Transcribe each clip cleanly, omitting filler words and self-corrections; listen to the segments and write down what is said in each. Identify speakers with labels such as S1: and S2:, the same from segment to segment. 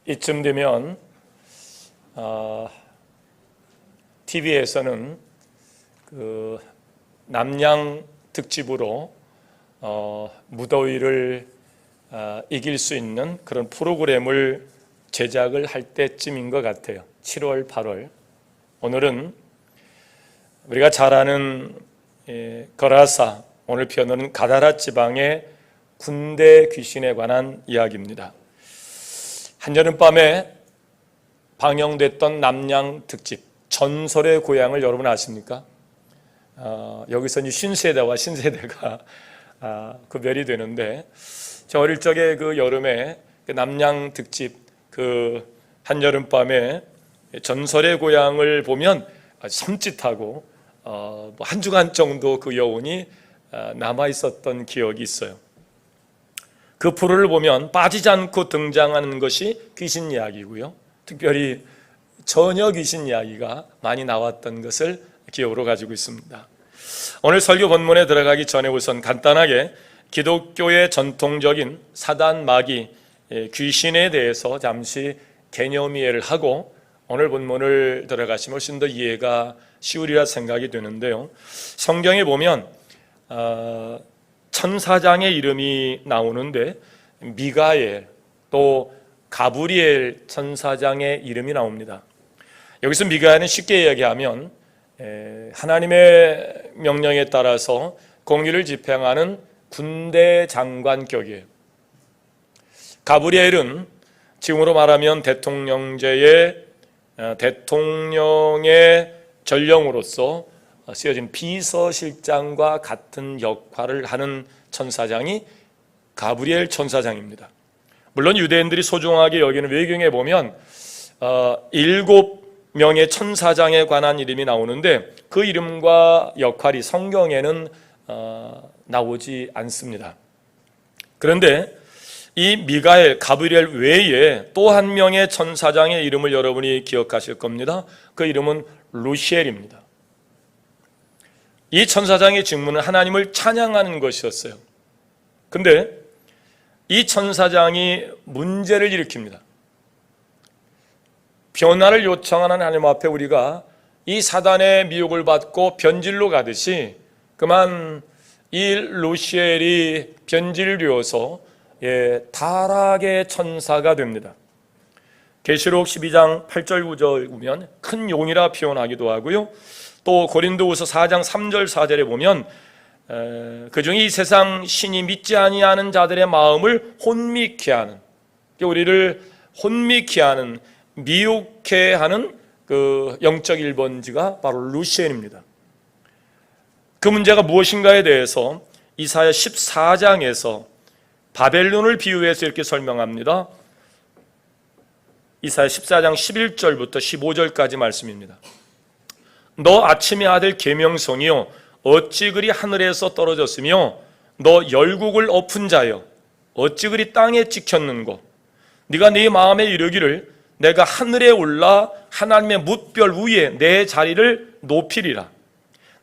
S1: 이쯤 되면 TV에서는 그 남양 특집으로 무더위를 이길 수 있는 그런 프로그램을 제작을 할 때쯤인 것 같아요. 7월, 8월. 오늘은 우리가 잘 아는 거라사, 오늘 표현은 가다라 지방의 군대 귀신에 관한 이야기입니다. 한여름밤에 방영됐던 남양 특집 전설의 고향을 여러분 아십니까? 여기서 이제 신세대와 신세대가 구별이 되는데, 저 어릴 적에 그 여름에 그 남양 특집 그 한여름밤에 전설의 고향을 보면 섬찟하고 한 주간 정도 그 여운이 남아 있었던 기억이 있어요. 그 프로를 보면 빠지지 않고 등장하는 것이 귀신 이야기고요, 특별히 처녀 귀신 이야기가 많이 나왔던 것을 기억으로 가지고 있습니다. 오늘 설교 본문에 들어가기 전에 우선 간단하게 기독교의 전통적인 사단, 마귀, 귀신에 대해서 잠시 개념 이해를 하고 오늘 본문을 들어가시면 훨씬 더 이해가 쉬우리라 생각이 되는데요. 성경에 보면 천사장의 이름이 나오는데 미가엘 또 가브리엘 천사장의 이름이 나옵니다. 여기서 미가엘은 쉽게 이야기하면 하나님의 명령에 따라서 공의를 집행하는 군대 장관격이에요. 가브리엘은 지금으로 말하면 대통령제의 대통령의 전령으로서 쓰여진 비서실장과 같은 역할을 하는 천사장이 가브리엘 천사장입니다. 물론 유대인들이 소중하게 여기는 외경에 보면 7명의 천사장에 관한 이름이 나오는데 그 이름과 역할이 성경에는 나오지 않습니다. 그런데 이 미가엘, 가브리엘 외에 또 한 명의 천사장의 이름을 여러분이 기억하실 겁니다. 그 이름은 루시엘입니다. 이 천사장의 직무는 하나님을 찬양하는 것이었어요. 근데 이 천사장이 문제를 일으킵니다. 변화를 요청하는 하나님 앞에 우리가 이 사단의 미혹을 받고 변질로 가듯이 그만 이 루시엘이 변질되어서 타락의 천사가 됩니다. 계시록 12장 8절 9절 보면 큰 용이라 표현하기도 하고요, 또 고린도후서 4장 3절 4절에 보면 그중에 이 세상 신이 믿지 아니하는 자들의 마음을 혼미케 하는, 우리를 혼미케 하는, 미혹케 하는 그 영적 1번지가 바로 루시엘입니다. 그 문제가 무엇인가에 대해서 이사야 14장에서 바벨론을 비유해서 이렇게 설명합니다. 이사야 14장 11절부터 15절까지 말씀입니다. 너 아침의 아들 계명성이요, 어찌 그리 하늘에서 떨어졌으며 너 열국을 엎은 자여, 어찌 그리 땅에 찍혔는고. 네가 네 마음에 이르기를 내가 하늘에 올라 하나님의 뭇별 위에 내 자리를 높이리라.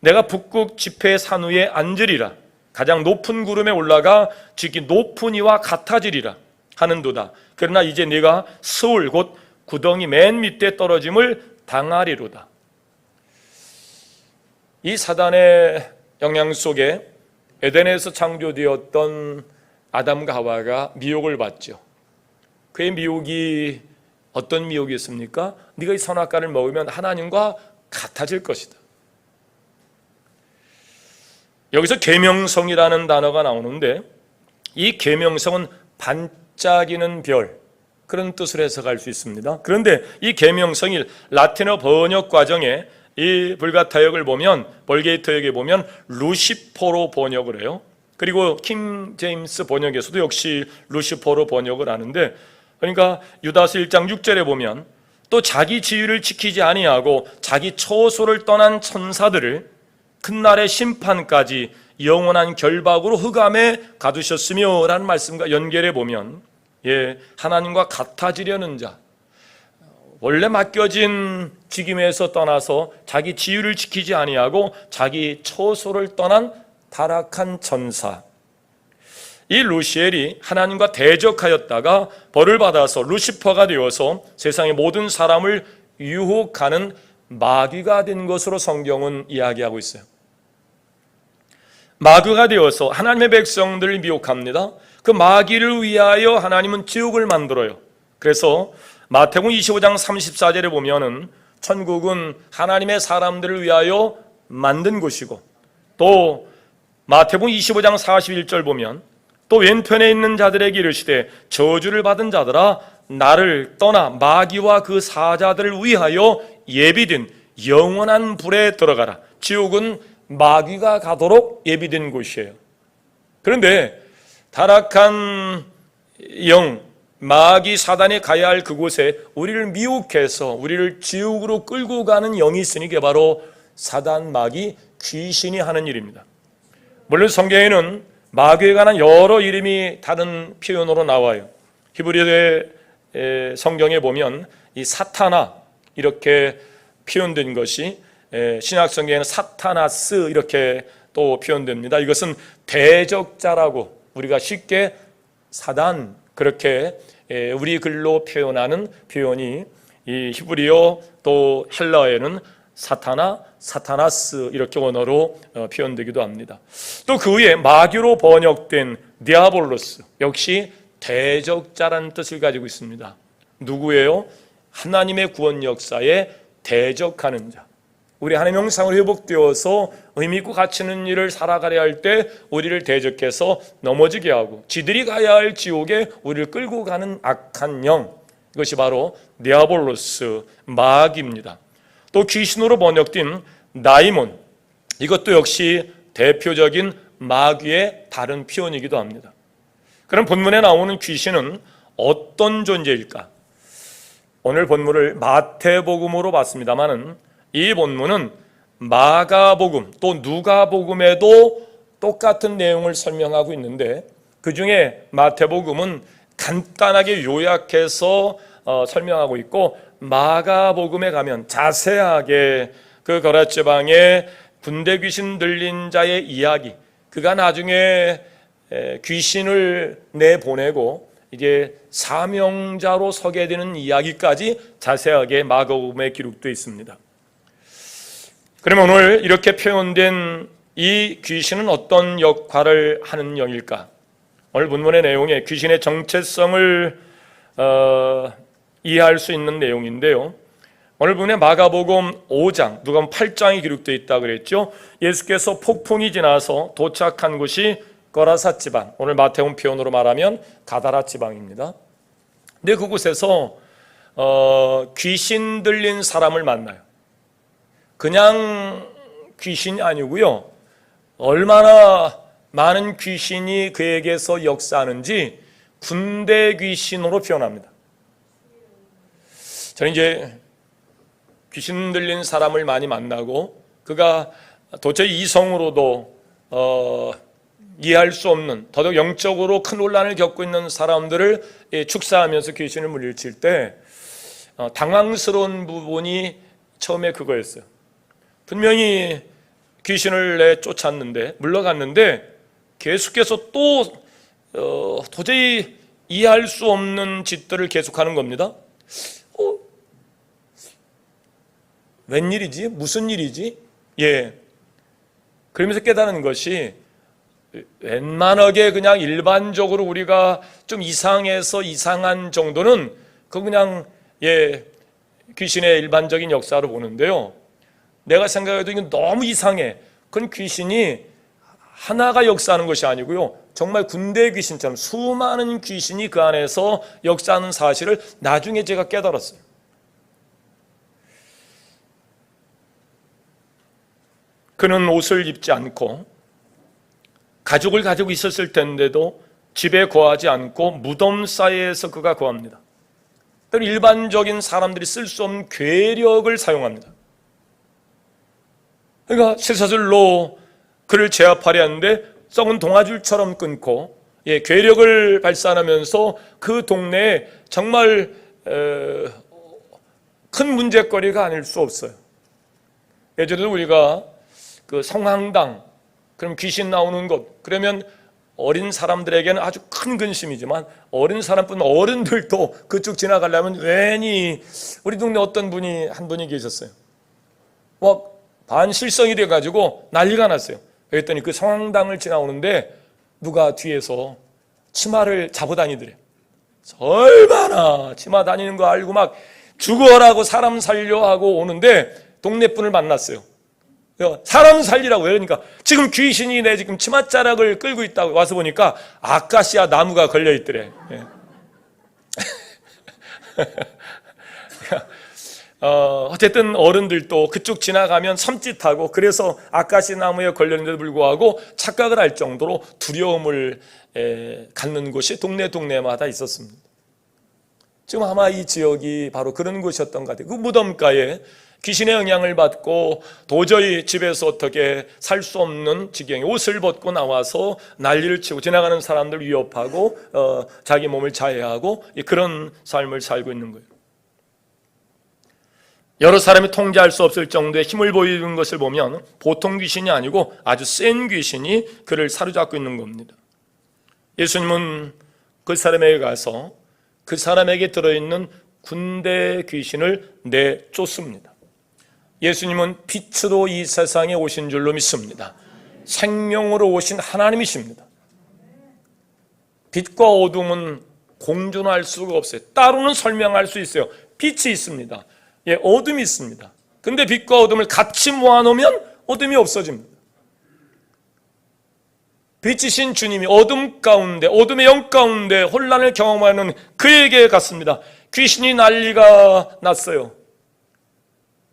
S1: 내가 북극 지폐의 산 위에 앉으리라. 가장 높은 구름에 올라가 지극히 높은 이와 같아지리라 하는도다. 그러나 이제 네가 스울 곧 구덩이 맨 밑에 떨어짐을 당하리로다. 이 사단의 영향 속에 에덴에서 창조되었던 아담과 하와가 미혹을 받죠. 그의 미혹이 어떤 미혹이었습니까? 네가 이 선악과를 먹으면 하나님과 같아질 것이다. 여기서 계명성이라는 단어가 나오는데 이 계명성은 반짝이는 별, 그런 뜻을 해석할 수 있습니다. 그런데 이 계명성이 라틴어 번역 과정에 이 불가타역을 보면, 벌게이터역에 보면 루시퍼로 번역을 해요. 그리고 킹 제임스 번역에서도 역시 루시퍼로 번역을 하는데, 그러니까 유다서 1장 6절에 보면 또 자기 지위를 지키지 아니하고 자기 처소를 떠난 천사들을 큰날의 심판까지 영원한 결박으로 흑암에 가두셨으며 라는 말씀과 연결해 보면 하나님과 같아지려는 자, 원래 맡겨진 직임에서 떠나서 자기 지위를 지키지 아니하고 자기 처소를 떠난 타락한 천사, 이 루시엘이 하나님과 대적하였다가 벌을 받아서 루시퍼가 되어서 세상의 모든 사람을 유혹하는 마귀가 된 것으로 성경은 이야기하고 있어요. 마귀가 되어서 하나님의 백성들을 미혹합니다. 그 마귀를 위하여 하나님은 지옥을 만들어요. 그래서 마태복음 25장 34절에 보면은 천국은 하나님의 사람들을 위하여 만든 곳이고, 또 마태복음 25장 41절 보면 또 왼편에 있는 자들에게 이르시되 저주를 받은 자들아 나를 떠나 마귀와 그 사자들을 위하여 예비된 영원한 불에 들어가라. 지옥은 마귀가 가도록 예비된 곳이에요. 그런데 타락한 영, 마귀 사단이 가야 할 그곳에 우리를 미혹해서 우리를 지옥으로 끌고 가는 영이 있으니 그게 바로 사단, 마귀, 귀신이 하는 일입니다. 물론 성경에는 마귀에 관한 여러 이름이 다른 표현으로 나와요. 히브리어 성경에 보면 이 사타나 이렇게 표현된 것이 신약 성경에는 사타나스 이렇게 또 표현됩니다. 이것은 대적자라고 우리가 쉽게 사단 그렇게 우리 글로 표현하는 표현이 이 히브리어 또 헬라어에는 사타나, 사타나스 이렇게 원어로 표현되기도 합니다. 또 그 위에 마귀로 번역된 디아볼로스 역시 대적자라는 뜻을 가지고 있습니다. 누구예요? 하나님의 구원 역사에 대적하는 자. 우리 하나님의 형상으로 회복되어서 의미 있고 가치 있는 일을 살아가려 할 때 우리를 대적해서 넘어지게 하고 지들이 가야 할 지옥에 우리를 끌고 가는 악한 영, 이것이 바로 디아볼로스, 마귀입니다. 또 귀신으로 번역된 나이몬, 이것도 역시 대표적인 마귀의 다른 표현이기도 합니다. 그럼 본문에 나오는 귀신은 어떤 존재일까? 오늘 본문을 마태복음으로 봤습니다마는 이 본문은 마가복음 또 누가복음에도 똑같은 내용을 설명하고 있는데 그 중에 마태복음은 간단하게 요약해서 설명하고 있고 마가복음에 가면 자세하게 그 거라지방에 군대 귀신 들린 자의 이야기, 그가 나중에 귀신을 내보내고 이제 사명자로 서게 되는 이야기까지 자세하게 마가복음에 기록되어 있습니다. 그러면 오늘 이렇게 표현된 이 귀신은 어떤 역할을 하는 영일까? 오늘 본문의 내용에 귀신의 정체성을 이해할 수 있는 내용인데요. 오늘 본문에 마가복음 5장, 누가복음 8장이 기록되어 있다 그랬죠. 예수께서 폭풍이 지나서 도착한 곳이 거라사 지방, 오늘 마태복음 표현으로 말하면 가다라 지방입니다. 근데 그곳에서 귀신 들린 사람을 만나요. 그냥 귀신이 아니고요, 얼마나 많은 귀신이 그에게서 역사하는지 군대 귀신으로 표현합니다. 저는 이제 귀신 들린 사람을 많이 만나고 그가 도저히 이성으로도 이해할 수 없는 더더욱 영적으로 큰 혼란을 겪고 있는 사람들을 축사하면서 귀신을 물리칠 때 당황스러운 부분이 처음에 그거였어요. 분명히 귀신을 내쫓았는데 물러갔는데 계속해서 또 도저히 이해할 수 없는 짓들을 계속하는 겁니다. 웬일이지? 무슨 일이지? 예. 그러면서 깨달은 것이 웬만하게 그냥 일반적으로 우리가 좀 이상해서 이상한 정도는 그 그냥 귀신의 일반적인 역사로 보는데요. 내가 생각해도 이건 너무 이상해. 그건 귀신이 하나가 역사하는 것이 아니고요, 정말 군대 귀신처럼 수많은 귀신이 그 안에서 역사하는 사실을 나중에 제가 깨달았어요. 그는 옷을 입지 않고 가족을 가지고 있었을 텐데도 집에 거하지 않고 무덤 사이에서 그가 거합니다. 일반적인 사람들이 쓸 수 없는 괴력을 사용합니다. 그러니까 쇠사슬로 그를 제압하려 하는데 썩은 동아줄처럼 끊고 괴력을 발산하면서 그 동네에 정말 큰 문제거리가 아닐 수 없어요. 예전에도 우리가 그 성황당, 그럼 귀신 나오는 곳, 그러면 어린 사람들에게는 아주 큰 근심이지만 어린 사람뿐 어른들도 그쪽 지나가려면 괜히 우리 동네 어떤 분이 한 분이 계셨어요. 반실성이 돼가지고 난리가 났어요. 그랬더니 그 성황당을 지나오는데 누가 뒤에서 치마를 잡아 다니더래요. 얼마나 치마 다니는 거 알고 막 죽어라고 사람 살려 하고 오는데 동네 분을 만났어요. 사람 살리라고. 그러니까 지금 귀신이 내 지금 치맛자락을 끌고 있다고. 와서 보니까 아카시아 나무가 걸려 있더래. 어쨌든 어른들도 그쪽 지나가면 섬찟하고, 그래서 아카시아 나무에 걸렸는데도 불구하고 착각을 할 정도로 두려움을 갖는 곳이 동네마다 있었습니다. 지금 아마 이 지역이 바로 그런 곳이었던 것 같아요. 그 무덤가에 귀신의 영향을 받고 도저히 집에서 어떻게 살 수 없는 지경에 옷을 벗고 나와서 난리를 치고 지나가는 사람들 위협하고 자기 몸을 자해하고 그런 삶을 살고 있는 거예요. 여러 사람이 통제할 수 없을 정도의 힘을 보이는 것을 보면 보통 귀신이 아니고 아주 센 귀신이 그를 사로잡고 있는 겁니다. 예수님은 그 사람에게 가서 그 사람에게 들어있는 군대 귀신을 내쫓습니다. 예수님은 빛으로 이 세상에 오신 줄로 믿습니다. 생명으로 오신 하나님이십니다. 빛과 어둠은 공존할 수가 없어요. 따로는 설명할 수 있어요. 빛이 있습니다. 어둠이 있습니다. 근데 빛과 어둠을 같이 모아놓으면 어둠이 없어집니다. 빛이신 주님이 어둠 가운데, 어둠의 영 가운데 혼란을 경험하는 그에게 갔습니다. 귀신이 난리가 났어요.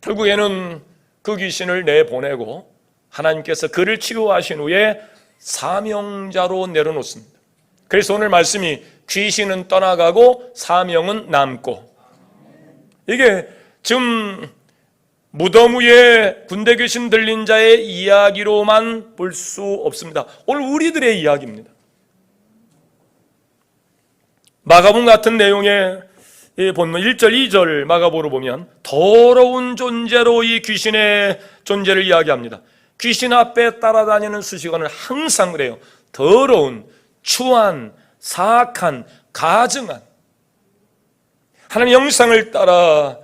S1: 결국에는 그 귀신을 내보내고 하나님께서 그를 치유하신 후에 사명자로 내려놓습니다. 그래서 오늘 말씀이 귀신은 떠나가고 사명은 남고, 이게 지금 무덤 위에 군대 귀신 들린 자의 이야기로만 볼 수 없습니다. 오늘 우리들의 이야기입니다. 마가복음 같은 내용의 본문 1절 2절 마가복음으로 보면 더러운 존재로 이 귀신의 존재를 이야기합니다. 귀신 앞에 따라다니는 수식어는 항상 그래요. 더러운, 추한, 사악한, 가증한, 하나님의 형상을 따라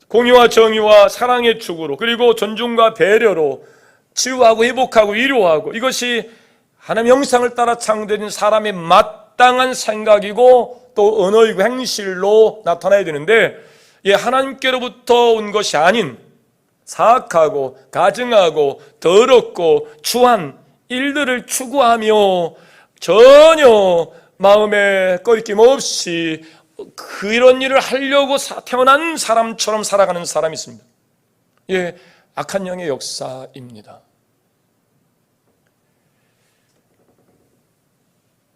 S1: 공의와 정의와 사랑의 축으로, 그리고 존중과 배려로 치유하고 회복하고 위로하고, 이것이 하나님의 형상을 따라 창조된 사람의 마땅한 생각이고 또 언어이고 행실로 나타나야 되는데, 하나님께로부터 온 것이 아닌 사악하고 가증하고 더럽고 추한 일들을 추구하며 전혀 마음에 꺼리낌 없이 그런 일을 하려고 태어난 사람처럼 살아가는 사람이 있습니다. 악한 영의 역사입니다.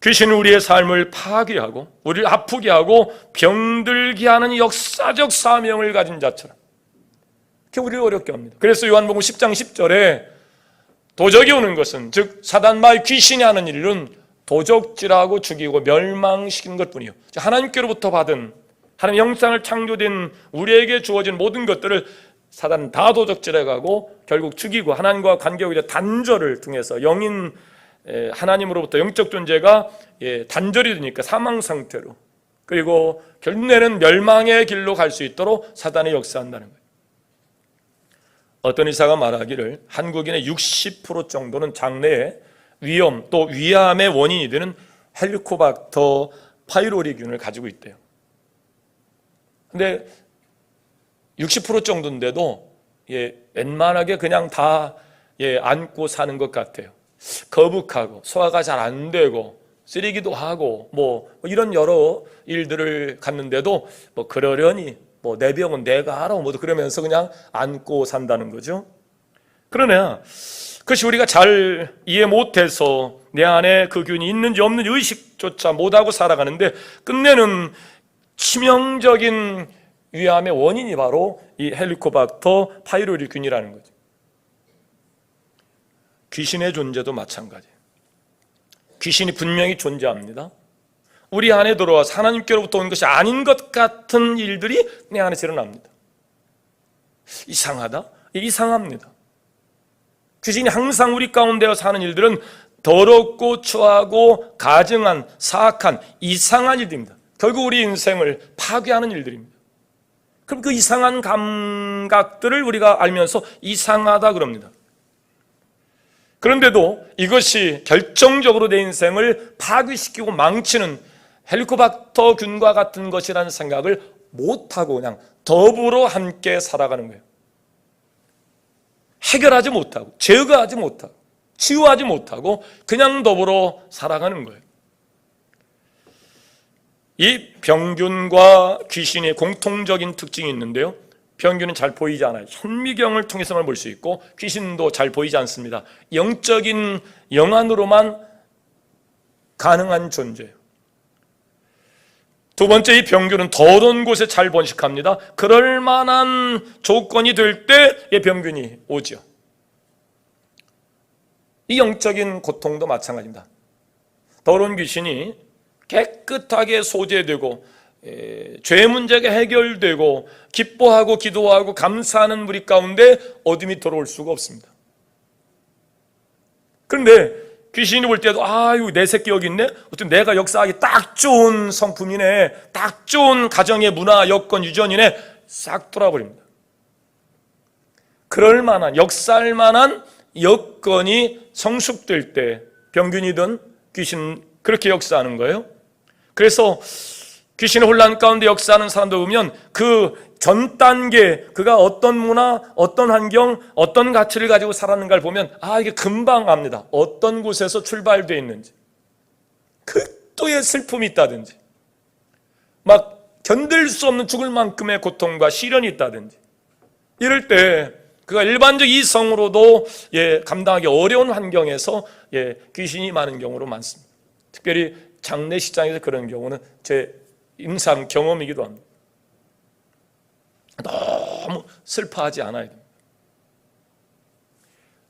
S1: 귀신은 우리의 삶을 파괴하고 우리를 아프게 하고 병들게 하는 역사적 사명을 가진 자처럼 그렇게 우리를 어렵게 합니다. 그래서 요한복음 10장 10절에 도적이 오는 것은, 즉 사단마의 귀신이 하는 일은 도적질하고 죽이고 멸망시키는 것뿐이요, 하나님께로부터 받은 하나님의 형상을 창조된 우리에게 주어진 모든 것들을 사단은 다 도적질해가고 결국 죽이고 하나님과 관계가 단절을 통해서 영인 하나님으로부터 영적 존재가 단절이 되니까 사망 상태로, 그리고 결국에는 멸망의 길로 갈 수 있도록 사단이 역사한다는 거예요. 어떤 의사가 말하기를 한국인의 60% 정도는 장래에 위염 또 위암의 원인이 되는 헬리코박터 파이로리균을 가지고 있대요. 근데 60% 정도인데도 웬만하게 그냥 다 안고 사는 것 같아요. 거북하고 소화가 잘 안 되고 쓰리기도 하고 뭐 이런 여러 일들을 갖는데도 그러려니 내 병은 내가 알아 그러면서 그냥 안고 산다는 거죠. 그러나 그것이 우리가 잘 이해 못해서 내 안에 그 균이 있는지 없는지 의식조차 못하고 살아가는데, 끝내는 치명적인 위암의 원인이 바로 이 헬리코박터 파이로리 균이라는 거죠. 귀신의 존재도 마찬가지예요. 귀신이 분명히 존재합니다. 우리 안에 들어와서 하나님께로부터 온 것이 아닌 것 같은 일들이 내 안에서 일어납니다. 이상하다? 이상합니다. 귀신이 항상 우리 가운데 사는 일들은 더럽고 추하고 가증한 사악한 이상한 일들입니다. 결국 우리 인생을 파괴하는 일들입니다. 그럼 그 이상한 감각들을 우리가 알면서 이상하다 그럽니다. 그런데도 이것이 결정적으로 내 인생을 파괴시키고 망치는 헬리코박터균과 같은 것이라는 생각을 못하고 그냥 더불어 함께 살아가는 거예요. 해결하지 못하고 제거하지 못하고 치유하지 못하고 그냥 더불어 살아가는 거예요. 이 병균과 귀신의 공통적인 특징이 있는데요, 병균은 잘 보이지 않아요. 현미경을 통해서만 볼 수 있고 귀신도 잘 보이지 않습니다. 영적인 영안으로만 가능한 존재예요. 두 번째, 이 병균은 더러운 곳에 잘 번식합니다. 그럴 만한 조건이 될 때 이 병균이 오죠. 이 영적인 고통도 마찬가지입니다. 더러운 귀신이 깨끗하게 소재되고 죄 문제가 해결되고 기뻐하고 기도하고 감사하는 무리 가운데 어둠이 들어올 수가 없습니다. 그런데 귀신이 볼 때도 아유, 내 새끼 여기 있네? 어떤 내가 역사하기 딱 좋은 성품이네, 딱 좋은 가정의 문화 여건 유전이네, 싹 돌아버립니다. 그럴 만한, 역사할 만한 여건이 성숙될 때 병균이든 귀신 그렇게 역사하는 거예요. 그래서 귀신의 혼란 가운데 역사하는 사람들 보면 그 전 단계, 그가 어떤 문화, 어떤 환경, 어떤 가치를 가지고 살았는가를 보면 이게 금방 압니다. 어떤 곳에서 출발되어 있는지, 극도의 슬픔이 있다든지, 막 견딜 수 없는 죽을 만큼의 고통과 시련이 있다든지, 이럴 때 그가 일반적 이성으로도 감당하기 어려운 환경에서 귀신이 많은 경우로 많습니다. 특별히 장례식장에서 그런 경우는 제 임상 경험이기도 합니다. 너무 슬퍼하지 않아야 됩니다.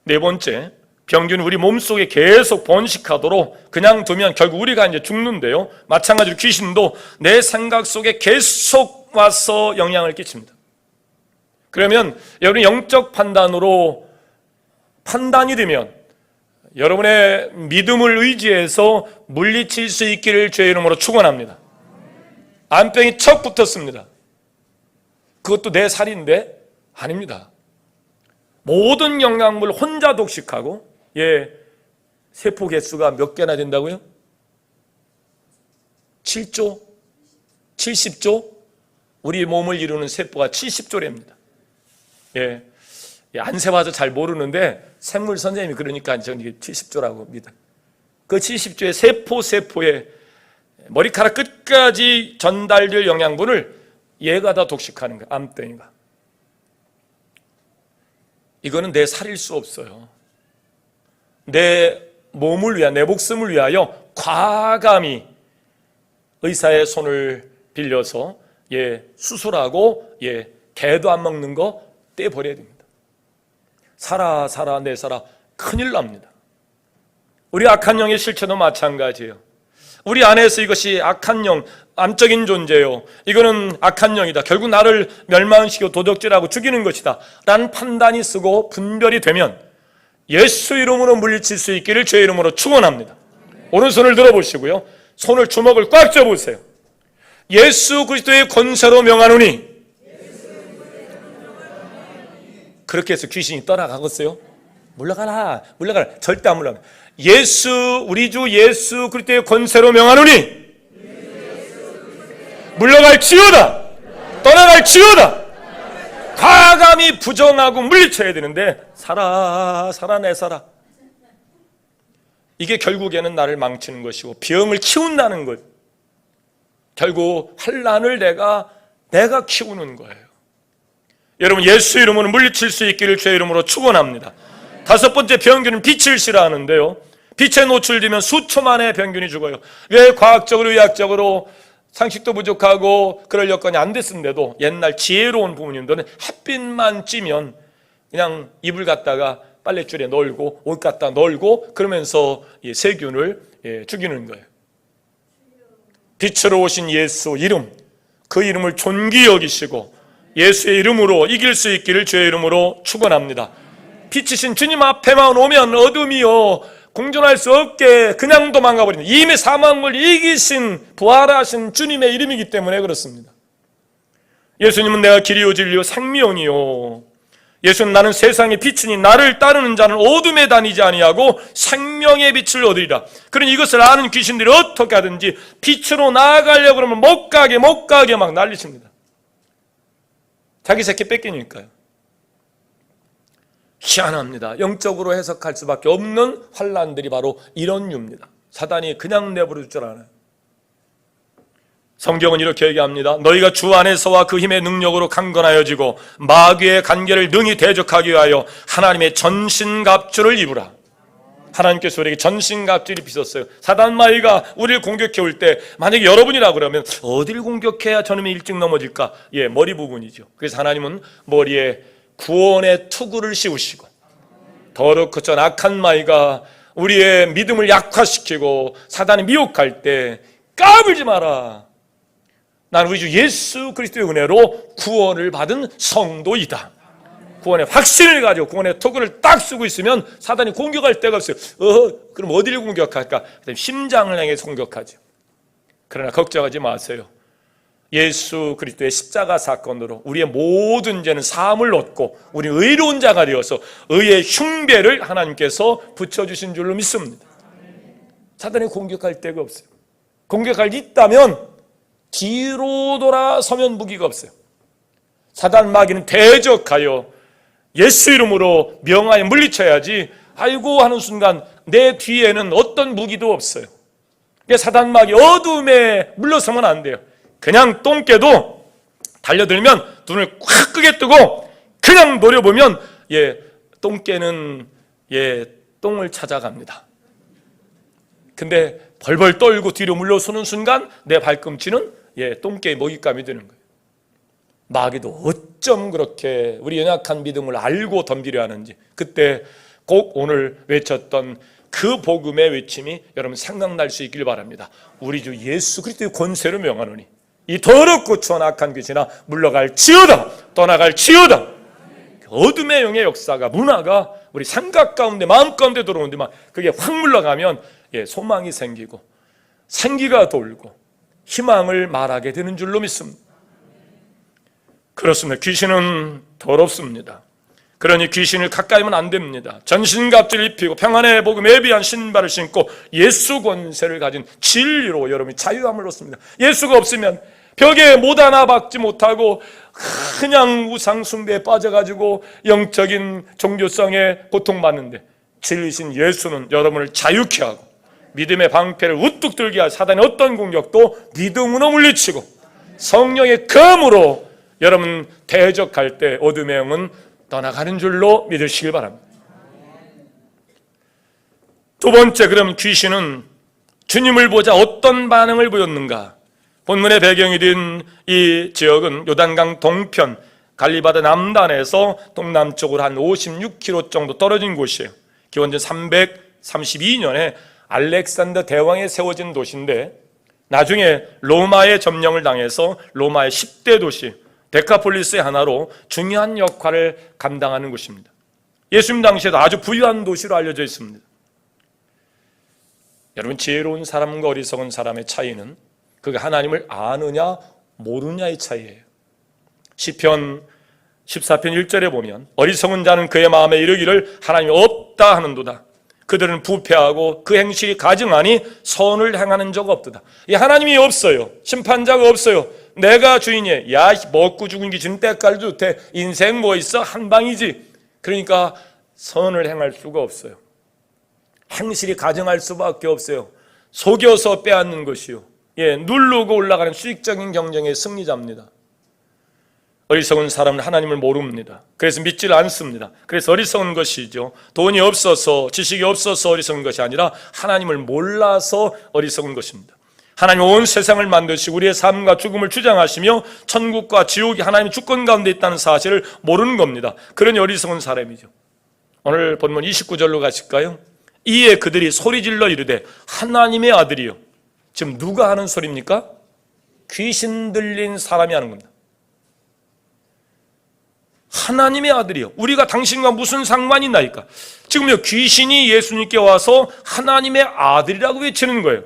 S1: 네 번째, 병균은 우리 몸속에 계속 번식하도록 그냥 두면 결국 우리가 이제 죽는데요, 마찬가지로 귀신도 내 생각 속에 계속 와서 영향을 끼칩니다. 그러면 여러분 영적 판단으로 판단이 되면 여러분의 믿음을 의지해서 물리칠 수 있기를 주의 이름으로 축원합니다. 암병이 척 붙었습니다. 그것도 내 살인데 아닙니다. 모든 영양물 혼자 독식하고 세포 개수가 몇 개나 된다고요? 7조? 70조? 우리 몸을 이루는 세포가 70조랍니다. 안 세봐서 잘 모르는데 생물 선생님이 그러니까 저는 이게 70조라고 믿어요. 그 70조의 세포에 머리카락 끝까지 전달될 영양분을 얘가 다 독식하는 거야, 암덩이가. 이거는 내 살일 수 없어요. 내 몸을 위하여, 내 목숨을 위하여 과감히 의사의 손을 빌려서 수술하고 개도 안 먹는 거 떼버려야 됩니다. 살아 내 살아, 큰일 납니다. 우리 악한 영의 실체도 마찬가지예요. 우리 안에서 이것이 악한 영, 암적인 존재요, 이거는 악한 영이다, 결국 나를 멸망시키고 도적질하고 죽이는 것이다 라는 판단이 쓰고 분별이 되면 예수 이름으로 물리칠 수 있기를 주의 이름으로 축원합니다. 오른손을 들어보시고요, 손을 주먹을 꽉 쥐어보세요. 예수 그리스도의 권세로 명하노니. 그렇게 해서 귀신이 떠나가겠어요? 물러가라, 절대 안 물러가. 우리 주 예수 그리스도의 권세로 명하노니 물러갈지어다, 떠나갈지어다. 과감히 부정하고 물리쳐야 되는데 살아 내 살아. 이게 결국에는 나를 망치는 것이고 병을 키운다는 것, 결국 환난을 내가 키우는 거예요. 여러분, 예수 이름으로 물리칠 수 있기를 주의 이름으로 축원합니다. 다섯 번째, 병균은 빛을 싫어하는데요, 빛에 노출되면 수초 만에 병균이 죽어요. 왜? 과학적으로 의학적으로 상식도 부족하고 그럴 여건이 안 됐는데도 옛날 지혜로운 부모님들은 햇빛만 찌면 그냥 이불 갖다가 빨랫줄에 널고 옷 갖다 널고 그러면서 세균을 죽이는 거예요. 빛으로 오신 예수 이름, 그 이름을 존귀 여기시고 예수의 이름으로 이길 수 있기를 주의 이름으로 축원합니다. 빛이신 주님 앞에만 오면 어둠이요 공존할 수 없게 그냥 도망가 버린, 이미 사망을 이기신 부활하신 주님의 이름이기 때문에 그렇습니다. 예수님은 내가 길이요 진리요 생명이요, 예수는 나는 세상의 빛이니 나를 따르는 자는 어둠에 다니지 아니하고 생명의 빛을 얻으리라. 그러니 이것을 아는 귀신들이 어떻게 하든지 빛으로 나아가려고 그러면 못 가게 막 난리칩니다. 자기 새끼 뺏기니까요. 희한합니다. 영적으로 해석할 수밖에 없는 환난들이 바로 이런 유입니다. 사단이 그냥 내버려둘 줄 알아요. 성경은 이렇게 얘기합니다. 너희가 주 안에서와 그 힘의 능력으로 강건하여지고 마귀의 간계를 능히 대적하기 위하여 하나님의 전신갑주를 입으라. 하나님께서 우리에게 전신갑주를 입히셨어요. 사단 마귀가 우리를 공격해 올 때 만약에 여러분이라 그러면 어디를 공격해야 저놈이 일찍 넘어질까? 머리 부분이죠. 그래서 하나님은 머리에 구원의 투구를 씌우시고, 더럽고 전 악한 마귀가 우리의 믿음을 약화시키고 사단이 미혹할 때 까불지 마라. 나는 우리 주 예수 그리스도의 은혜로 구원을 받은 성도이다. 구원의 확신을 가지고 구원의 투구를 딱 쓰고 있으면 사단이 공격할 데가 없어요. 그럼 어디를 공격할까? 심장을 향해서 공격하죠. 그러나 걱정하지 마세요. 예수 그리스도의 십자가 사건으로 우리의 모든 죄는 사함을 얻고 우리 의로운 자가 되어서 의의 흉배를 하나님께서 붙여주신 줄로 믿습니다. 사단이 공격할 데가 없어요. 공격할 일 있다면 뒤로 돌아서면 무기가 없어요. 사단 마귀는 대적하여 예수 이름으로 명하여 물리쳐야지, 아이고 하는 순간 내 뒤에는 어떤 무기도 없어요. 사단 마귀 어둠에 물러서면 안 돼요. 그냥 똥개도 달려들면 눈을 확 크게 뜨고 그냥 노려보면 똥개는 똥을 찾아갑니다. 근데 벌벌 떨고 뒤로 물러서는 순간 내 발꿈치는 똥개의 먹잇감이 되는 거예요. 마귀도 어쩜 그렇게 우리 연약한 믿음을 알고 덤비려 하는지, 그때 꼭 오늘 외쳤던 그 복음의 외침이 여러분 생각날 수 있길 바랍니다. 우리 주 예수 그리스도의 권세로 명하노니 이 더럽고 추한 악한 귀신아 물러갈지어다, 떠나갈지어다. 어둠의 영의 역사가, 문화가 우리 생각 가운데 마음 가운데 들어오는데만 그게 확 물러가면 소망이 생기고 생기가 돌고 희망을 말하게 되는 줄로 믿습니다. 그렇습니다. 귀신은 더럽습니다. 그러니 귀신을 가까이 하면 안 됩니다. 전신갑주를 입히고 평안의 복음에 비한 신발을 신고 예수 권세를 가진 진리로 여러분이 자유함을 얻습니다. 예수가 없으면 벽에 못 하나 박지 못하고 그냥 우상 숭배에 빠져가지고 영적인 종교성에 고통받는데, 진리신 예수는 여러분을 자유케 하고 믿음의 방패를 우뚝 들게 할 사단의 어떤 공격도 믿음으로 물리치고 성령의 검으로 여러분 대적할 때 어둠의 영은 떠나가는 줄로 믿으시길 바랍니다. 두 번째, 그럼 귀신은 주님을 보자 어떤 반응을 보였는가? 본문의 배경이 된 이 지역은 요단강 동편 갈리바다 남단에서 동남쪽으로 한 56km 정도 떨어진 곳이에요. 기원전 332년에 알렉산더 대왕에 세워진 도시인데, 나중에 로마의 점령을 당해서 로마의 10대 도시 데카폴리스의 하나로 중요한 역할을 감당하는 곳입니다. 예수님 당시에도 아주 부유한 도시로 알려져 있습니다. 여러분, 지혜로운 사람과 어리석은 사람의 차이는 그게 하나님을 아느냐 모르냐의 차이예요. 시편 14편 1절에 보면 어리석은 자는 그의 마음에 이르기를 하나님이 없다 하는도다. 그들은 부패하고 그 행실이 가증하니 선을 행하는 적 없도다. 이 하나님이 없어요. 심판자가 없어요. 내가 주인이에요. 야, 먹고 죽은 게 준 때깔도 좋대. 인생 뭐 있어? 한 방이지. 그러니까 선을 행할 수가 없어요. 행실이 가증할 수밖에 없어요. 속여서 빼앗는 것이요, 누르고 올라가는 수익적인 경쟁의 승리자입니다. 어리석은 사람은 하나님을 모릅니다. 그래서 믿질 않습니다. 그래서 어리석은 것이죠. 돈이 없어서, 지식이 없어서 어리석은 것이 아니라 하나님을 몰라서 어리석은 것입니다. 하나님 온 세상을 만드시고 우리의 삶과 죽음을 주장하시며 천국과 지옥이 하나님의 주권 가운데 있다는 사실을 모르는 겁니다. 그러니 어리석은 사람이죠. 오늘 본문 29절로 가실까요? 이에 그들이 소리질러 이르되 하나님의 아들이요. 지금 누가 하는 소리입니까? 귀신 들린 사람이 하는 겁니다. 하나님의 아들이요, 우리가 당신과 무슨 상관이 있나이까? 지금요, 귀신이 예수님께 와서 하나님의 아들이라고 외치는 거예요.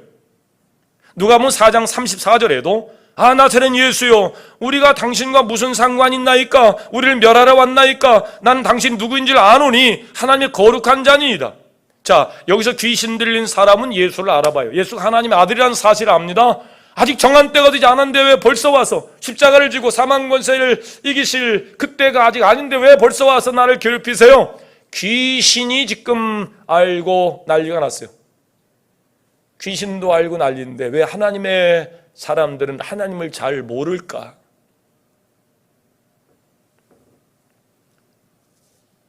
S1: 누가복음 4장 34절에도 나사렛 예수요, 우리가 당신과 무슨 상관이 있나이까? 우리를 멸하러 왔나이까? 나는 당신 누구인지를 아노니 하나님의 거룩한 자니이다. 자, 여기서 귀신 들린 사람은 예수를 알아봐요. 예수가 하나님의 아들이라는 사실을 압니다. 아직 정한 때가 되지 않았는데 왜 벌써 와서 십자가를 지고 사망 권세를 이기실 그때가 아직 아닌데 왜 벌써 와서 나를 괴롭히세요? 귀신이 지금 알고 난리가 났어요. 귀신도 알고 난리인데 왜 하나님의 사람들은 하나님을 잘 모를까?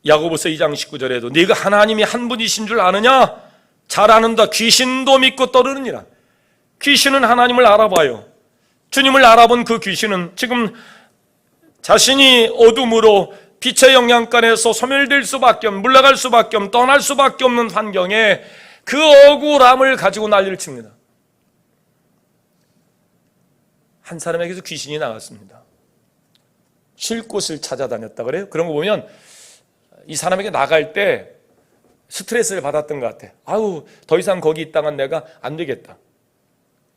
S1: 야고보서 2장 19절에도 네가 하나님이 한 분이신 줄 아느냐? 잘 아는다. 귀신도 믿고 떠르느니라. 귀신은 하나님을 알아봐요. 주님을 알아본 그 귀신은 지금 자신이 어둠으로 빛의 영향권에서 소멸될 수밖에 없는, 물러갈 수밖에 없는, 떠날 수밖에 없는 환경에 그 억울함을 가지고 난리를 칩니다. 한 사람에게서 귀신이 나왔습니다. 쉴 곳을 찾아다녔다 그래요. 그런 거 보면 이 사람에게 나갈 때 스트레스를 받았던 것 같아. 더 이상 거기 있다간 내가 안 되겠다.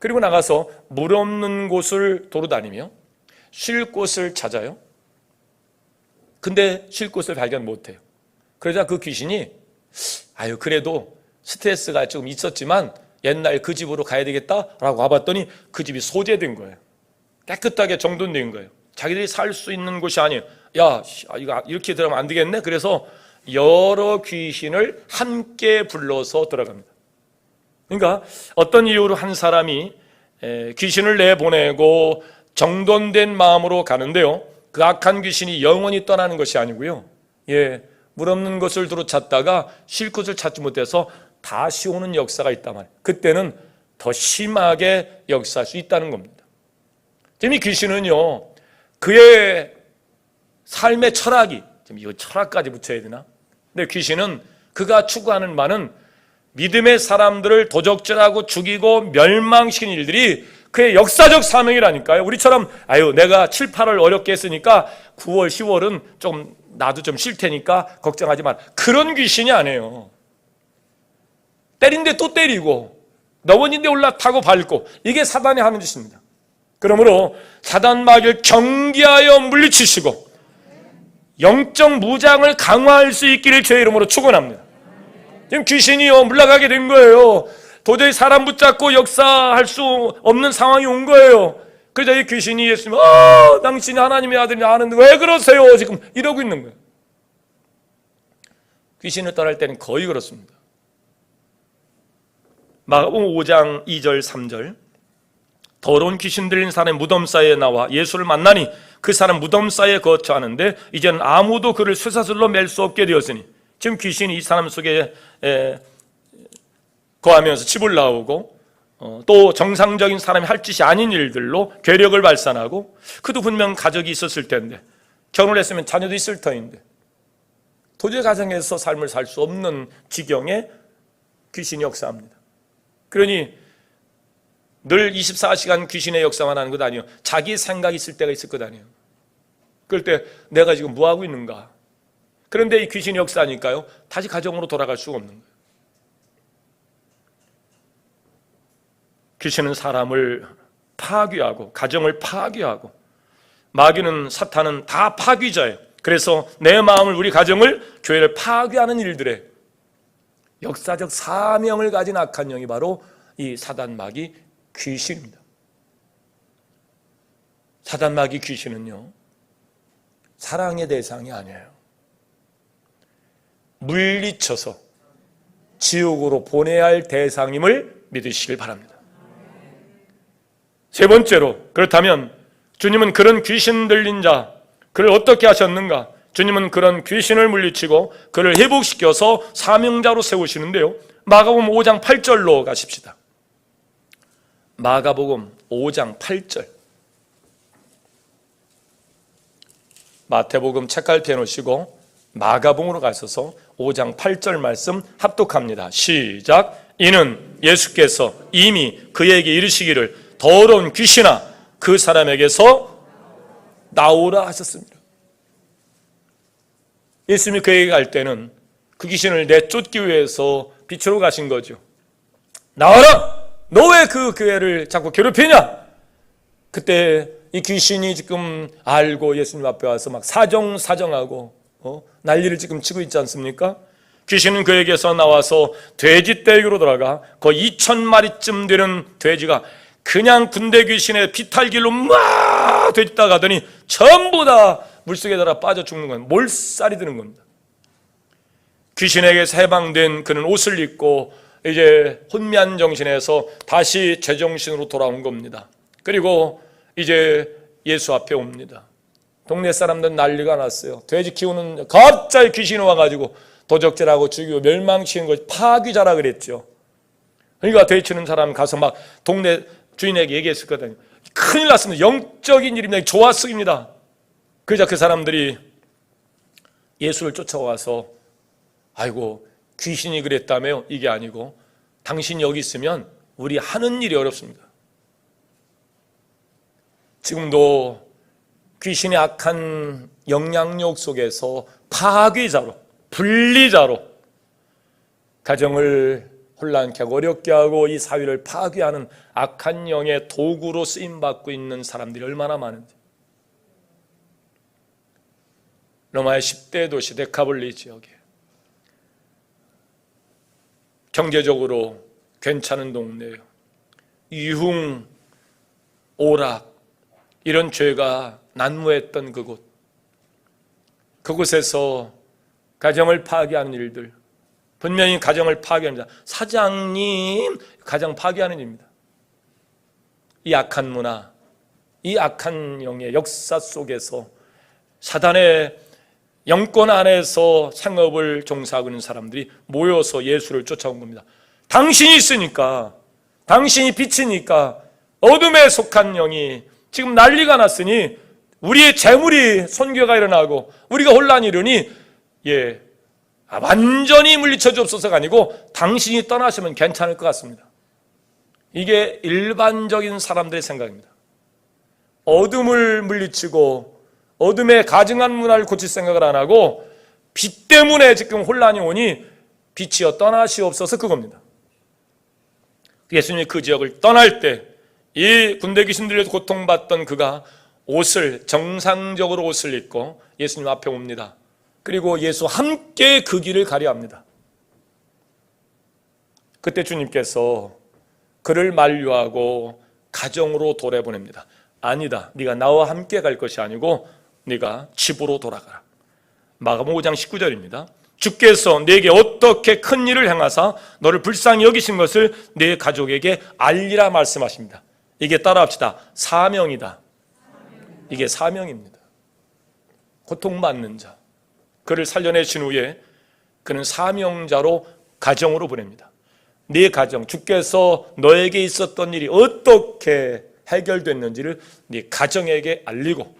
S1: 그리고 나가서 물 없는 곳을 돌아다니며 쉴 곳을 찾아요. 근데 쉴 곳을 발견 못해요. 그러자 그 귀신이 그래도 스트레스가 조금 있었지만 옛날 그 집으로 가야 되겠다라고 와봤더니 그 집이 소재된 거예요. 깨끗하게 정돈된 거예요. 자기들이 살 수 있는 곳이 아니에요. 이거 이렇게 들어가면 안 되겠네. 그래서 여러 귀신을 함께 불러서 들어갑니다. 그러니까 어떤 이유로 한 사람이 귀신을 내보내고 정돈된 마음으로 가는데요, 그 악한 귀신이 영원히 떠나는 것이 아니고요, 물 없는 것을 두루 찾다가 쉴 곳을 찾지 못해서 다시 오는 역사가 있단 말이에요. 그때는 더 심하게 역사할 수 있다는 겁니다. 지금 이 귀신은요, 그의 삶의 철학이, 지금 이 철학까지 붙여야 되나? 근데 귀신은 그가 추구하는 바는 믿음의 사람들을 도적질하고 죽이고 멸망시킨 일들이 그의 역사적 사명이라니까요. 우리처럼 내가 7, 8월 어렵게 했으니까 9월, 10월은 좀 나도 좀 쉴 테니까 걱정하지 마. 그런 귀신이 아니에요. 때린데 또 때리고 너원인데 올라타고 밟고, 이게 사단이 하는 짓입니다. 그러므로 사단 마귀를 경계하여 물리치시고 영적 무장을 강화할 수 있기를 주의 이름으로 축원합니다. 지금 귀신이요, 물러가게 된 거예요. 도저히 사람 붙잡고 역사할 수 없는 상황이 온 거예요. 그래서 이 귀신이 예수님, 당신이 하나님의 아들이 아는데 왜 그러세요? 지금 이러고 있는 거예요. 귀신을 떠날 때는 거의 그렇습니다. 마가복음 5장 2절 3절, 더러운 귀신 들린 사람이 무덤 사이에 나와 예수를 만나니 그 사람 무덤 사이에 거처하는데 이제는 아무도 그를 쇠사슬로 맬 수 없게 되었으니, 지금 귀신이 이 사람 속에 거하면서 집을 나오고 또 정상적인 사람이 할 짓이 아닌 일들로 괴력을 발산하고, 그도 분명 가족이 있었을 텐데, 결혼을 했으면 자녀도 있을 터인데 도저히 가정에서 삶을 살 수 없는 지경에 귀신이 역사합니다. 그러니 늘 24시간 귀신의 역사만 하는 것 아니에요. 자기 생각이 있을 때가 있을 것 아니에요. 그럴 때 내가 지금 뭐 하고 있는가? 그런데 이 귀신이 역사하니까요, 다시 가정으로 돌아갈 수가 없는 거예요. 귀신은 사람을 파괴하고 가정을 파괴하고, 마귀는, 사탄은 다 파괴자예요. 그래서 내 마음을, 우리 가정을, 교회를 파괴하는 일들에 역사적 사명을 가진 악한 영이 바로 이 사단 마귀 귀신입니다. 사단 마귀 귀신은요, 사랑의 대상이 아니에요. 물리쳐서 지옥으로 보내야 할 대상임을 믿으시길 바랍니다. 세 번째로, 그렇다면 주님은 그런 귀신 들린 자, 그를 어떻게 하셨는가? 주님은 그런 귀신을 물리치고 그를 회복시켜서 사명자로 세우시는데요, 마가복음 5장 8절로 가십시다. 마가복음 5장 8절. 마태복음 책갈피해 놓으시고 마가복음으로 가셔서 5장 8절 말씀 합독합니다. 시작. 이는 예수께서 이미 그에게 이르시기를 더러운 귀신아 그 사람에게서 나오라 하셨습니다. 예수님이 그에게 갈 때는 그 귀신을 내쫓기 위해서 빛으로 가신 거죠. 나와라! 너 왜 그 교회를 자꾸 괴롭히냐? 그때 이 귀신이 지금 알고 예수님 앞에 와서 막 사정하고 난리를 지금 치고 있지 않습니까? 귀신은 그에게서 나와서 돼지 떼기로 돌아가 거의 2,000마리쯤 되는 돼지가 그냥 군대 귀신의 비탈길로 막 돼지 따가더니 전부 다 물속에 들어 빠져 죽는 겁니다. 몰살이 드는 겁니다. 귀신에게 해방된 그는 옷을 입고 이제 혼미한 정신에서 다시 제정신으로 돌아온 겁니다. 그리고 이제 예수 앞에 옵니다. 동네 사람들은 난리가 났어요. 돼지 키우는 갑자기 귀신이 와가지고 도적질하고 죽이고 멸망시키는 걸 파귀자라 그랬죠. 그러니까 돼지 치는 사람 가서 막 동네 주인에게 얘기했었거든요. 큰일 났습니다. 영적인 일입니다. 조화석입니다. 그러자 그 사람들이 예수를 쫓아와서 아이고 귀신이 그랬다며? 이게 아니고 당신이 여기 있으면 우리 하는 일이 어렵습니다. 지금도 귀신의 악한 영향력 속에서 파괴자로, 분리자로 가정을 혼란케 하고 어렵게 하고 이 사회를 파괴하는 악한 영의 도구로 쓰임받고 있는 사람들이 얼마나 많은지. 로마의 10대 도시 데카볼리 지역에 경제적으로 괜찮은 동네예요. 유흥, 오락 이런 죄가 난무했던 그곳에서 가정을 파괴하는 일들, 분명히 가정을 파괴합니다. 사장님, 가정 파괴하는 일입니다. 이 악한 문화, 이 악한 영의 역사 속에서 사단의 영권 안에서 생업을 종사하고 있는 사람들이 모여서 예수를 쫓아온 겁니다. 당신이 있으니까, 당신이 빛이니까 어둠에 속한 영이 지금 난리가 났으니 우리의 재물이 손괴가 일어나고 우리가 혼란이 이르니 완전히 물리쳐 주옵소서가 아니고 당신이 떠나시면 괜찮을 것 같습니다. 이게 일반적인 사람들의 생각입니다. 어둠을 물리치고 어둠의 가증한 문화를 고칠 생각을 안 하고 빛 때문에 지금 혼란이 오니 빛이여 떠나시옵소서 그겁니다. 예수님이 그 지역을 떠날 때 이 군대 귀신들에서 고통받던 그가 정상적으로 옷을 입고 예수님 앞에 옵니다. 그리고 예수 함께 그 길을 가려 합니다. 그때 주님께서 그를 만류하고 가정으로 돌아보냅니다. 아니다, 네가 나와 함께 갈 것이 아니고 네가 집으로 돌아가라. 마가복음 5장 19절입니다. 주께서 네게 어떻게 큰 일을 행하사 너를 불쌍히 여기신 것을 네 가족에게 알리라 말씀하십니다. 이게 따라합시다. 사명이다. 이게 사명입니다. 고통받는 자, 그를 살려내신 후에 그는 사명자로 가정으로 보냅니다. 네 가정, 주께서 너에게 있었던 일이 어떻게 해결됐는지를 네 가정에게 알리고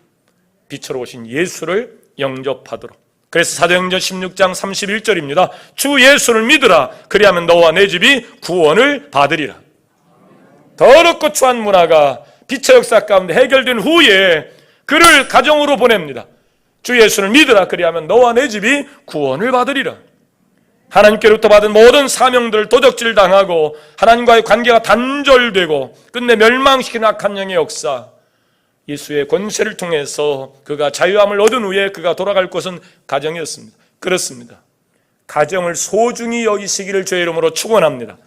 S1: 빛으로 오신 예수를 영접하도록. 그래서 사도행전 16장 31절입니다. 주 예수를 믿으라. 그리하면 너와 내 집이 구원을 받으리라. 더럽고 추한 문화가 빛의 역사 가운데 해결된 후에 그를 가정으로 보냅니다. 주 예수를 믿으라. 그리하면 너와 내 집이 구원을 받으리라. 하나님께로부터 받은 모든 사명들을 도적질 당하고 하나님과의 관계가 단절되고 끝내 멸망시키는 악한 영의 역사, 예수의 권세를 통해서 그가 자유함을 얻은 후에 그가 돌아갈 곳은 가정이었습니다. 그렇습니다. 가정을 소중히 여기시기를 주의 이름으로 축원합니다.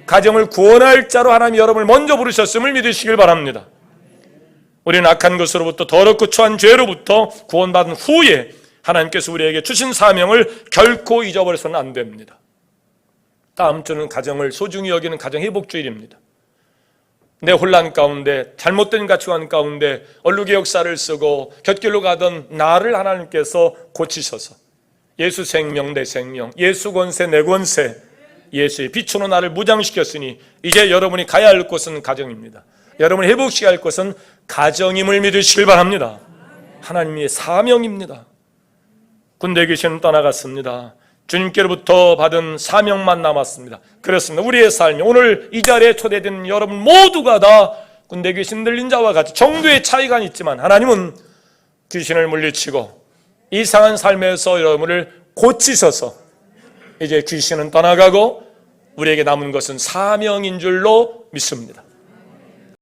S1: 가정을 구원할 자로 하나님이 여러분을 먼저 부르셨음을 믿으시길 바랍니다. 우리는 악한 것으로부터 더럽고 추한 죄로부터 구원받은 후에 하나님께서 우리에게 주신 사명을 결코 잊어버려서는 안 됩니다. 다음 주는 가정을 소중히 여기는 가정회복주일입니다. 내 혼란 가운데 잘못된 가치관 가운데 얼룩의 역사를 쓰고 곁길로 가던 나를 하나님께서 고치셔서 예수 생명 내 생명, 예수 권세 내 권세, 예수의 빛으로 나를 무장시켰으니 이제 여러분이 가야 할 곳은 가정입니다. 여러분이 회복시켜야 할 것은 가정임을 믿으시길 바랍니다. 하나님의 사명입니다. 군대 귀신은 떠나갔습니다. 주님께로부터 받은 사명만 남았습니다. 그렇습니다. 우리의 삶이 오늘 이 자리에 초대된 여러분 모두가 다 군대 귀신 들린 자와 같이 정도의 차이가 있지만 하나님은 귀신을 물리치고 이상한 삶에서 여러분을 고치셔서 이제 귀신은 떠나가고 우리에게 남은 것은 사명인 줄로 믿습니다.